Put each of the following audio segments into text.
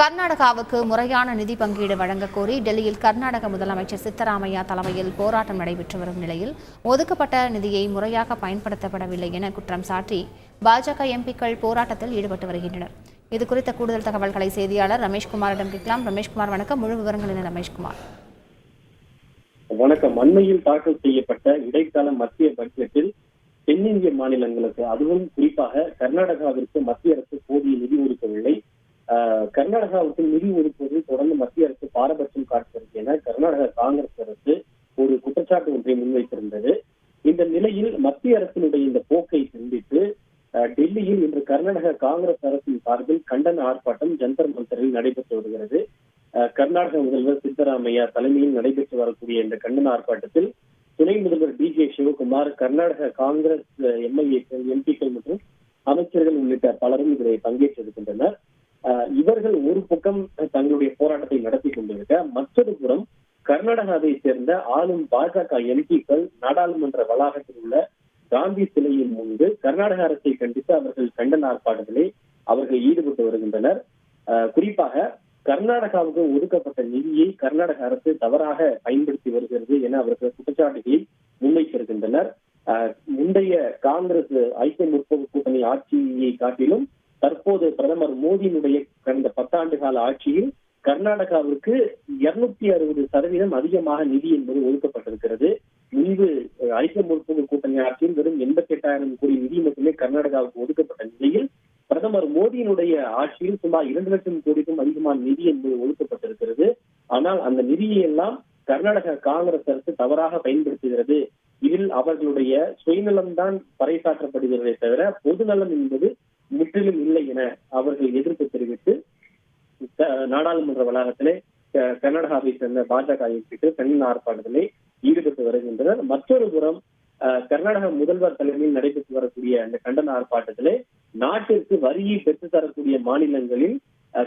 கர்நாடகாவுக்கு முறையான நிதி பங்கீடு வழங்கக் கோரி டெல்லியில் கர்நாடக முதலமைச்சர் சித்தராமையா தலைமையில் போராட்டம் நடைபெற்று வரும் நிலையில் ஒதுக்கப்பட்ட நிதியை முறையாக பயன்படுத்தப்படவில்லை என குற்றம் சாட்டி பாஜக எம்பிக்கள் போராட்டத்தில் ஈடுபட்டு வருகின்றனர். இதுகுறித்த கூடுதல் தகவல்களை செய்தியாளர் ரமேஷ்குமாரிடம் கேட்கலாம். ரமேஷ்குமார் வணக்கம். முழு விவரங்கள் என்ன ரமேஷ்குமார்? வணக்கம். அண்மையில் தாக்கல் செய்யப்பட்ட இடைக்கால மத்திய பட்ஜெட்டில் தென்னிந்திய மாநிலங்களுக்கு, அதுவும் குறிப்பாக கர்நாடகாவிற்கு மத்திய அரசு போதிய நிதி ஒதுக்கவில்லை. கர்நாடகாவுக்கு நிதி ஒதுக்குவதில் தொடர்ந்து மத்திய அரசு பாரபட்சம் காட்டுகிறது என கர்நாடக காங்கிரஸ் அரசு ஒரு குற்றச்சாட்டு ஒன்றை முன்வைத்திருந்தது. இந்த நிலையில் மத்திய அரசினுடைய இந்த போக்கை கண்டித்து டெல்லியில் இன்று கர்நாடக காங்கிரஸ் அரசின் சார்பில் கண்டன ஆர்ப்பாட்டம் ஜந்தர் மந்தரில் நடைபெற்று வருகிறது. கர்நாடக முதல்வர் சித்தராமையா தலைமையில் நடைபெற்று வரக்கூடிய இந்த கண்டன ஆர்ப்பாட்டத்தில் துணை முதல்வர் டி.கே. சிவகுமார், கர்நாடக காங்கிரஸ் எம்எல்ஏக்கள், எம்பிக்கள் மற்றும் அமைச்சர்கள் உள்ளிட்ட பலரும் இதில் பங்கேற்றிருக்கின்றனர். இவர்கள் ஒரு பக்கம் தங்களுடைய போராட்டத்தை நடத்தி கொண்டிருக்க, மற்றொரு புறம் கர்நாடகாவை சேர்ந்த ஆளும் பாஜக எம்பிக்கள் நாடாளுமன்ற வளாகத்தில் உள்ள காந்தி சிலையின் முன்பு கர்நாடக அரசை கண்டித்து அவர்கள் கண்டன ஆர்ப்பாட்டத்திலே அவர்கள் ஈடுபட்டு வருகின்றனர். குறிப்பாக கர்நாடகாவுக்கு ஒதுக்கப்பட்ட நிதியை கர்நாடக அரசு தவறாக பயன்படுத்தி வருகிறது என அவர்கள் குற்றச்சாட்டுகளை முன்வைத்திருக்கின்றனர். முந்தைய காங்கிரஸ் ஐக்கிய முற்போக்கு கூட்டணி ஆட்சியை காட்டிலும் தற்போது பிரதமர் மோடியினுடைய கடந்த 10 ஆண்டு கால ஆட்சியில் கர்நாடகாவிற்கு 260% அதிகமாக நிதி என்பது ஒதுக்கப்பட்டிருக்கிறது. முன்பு ஐக்கிய முற்போக்கு கூட்டணி ஆட்சியில் வெறும் 88,000 கோடி நிதி மட்டுமே கர்நாடகாவுக்கு ஒதுக்கப்பட்ட நிலையில் பிரதமர் மோடியினுடைய ஆட்சியில் சுமார் 2 லட்சம் கோடிக்கும் அதிகமான நிதி என்பது ஒதுக்கப்பட்டிருக்கிறது. ஆனால் அந்த நிதியை எல்லாம் கர்நாடக காங்கிரஸ் அரசு தவறாக பயன்படுத்துகிறது. இதில் அவர்களுடைய சுயநலம்தான் பறைசாற்றப்படுகிறதே தவிர பொதுநலம் என்பது முற்றிலும் இல்லை என அவர்கள் எதிர்ப்பு தெரிவித்து நாடாளுமன்ற வளாகத்திலே கர்நாடகாவை சேர்ந்த பாஜக எம்பிக்கள் கண்டன ஆர்ப்பாட்டத்திலே ஈடுபட்டு வருகின்றனர். மற்றொரு புறம் கர்நாடக முதல்வர் தலைமையில் நடைபெற்று வரக்கூடிய அந்த கண்டன ஆர்ப்பாட்டத்திலே நாட்டிற்கு வரியை பெற்றுத்தரக்கூடிய மாநிலங்களில்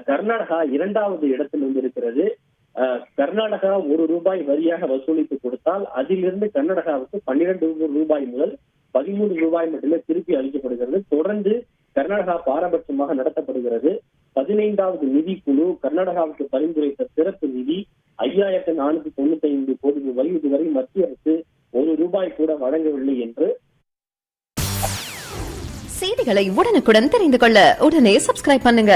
கர்நாடகா 2வது இடத்தில் வந்திருக்கிறது. கர்நாடகா ₹1 வரியாக வசூலித்து கொடுத்தால் அதிலிருந்து கர்நாடகாவுக்கு ₹12 முதல் ₹13 மட்டுமே திருப்பி அளிக்கப்படுகிறது. தொடர்ந்து கர்நாடகா பாரபட்சமாக நடத்தப்படுகிறது. 15வது நிதிக்குழு கர்நாடகாவுக்கு பரிந்துரைத்த சிறப்பு நிதி ₹5,495 கோடி இதுவரை மத்திய அரசு ₹1 கூட வழங்கவில்லை என்று. செய்திகளை உடனுக்குடன் தெரிந்து கொள்ள உடனே சப்ஸ்கிரைப் பண்ணுங்க.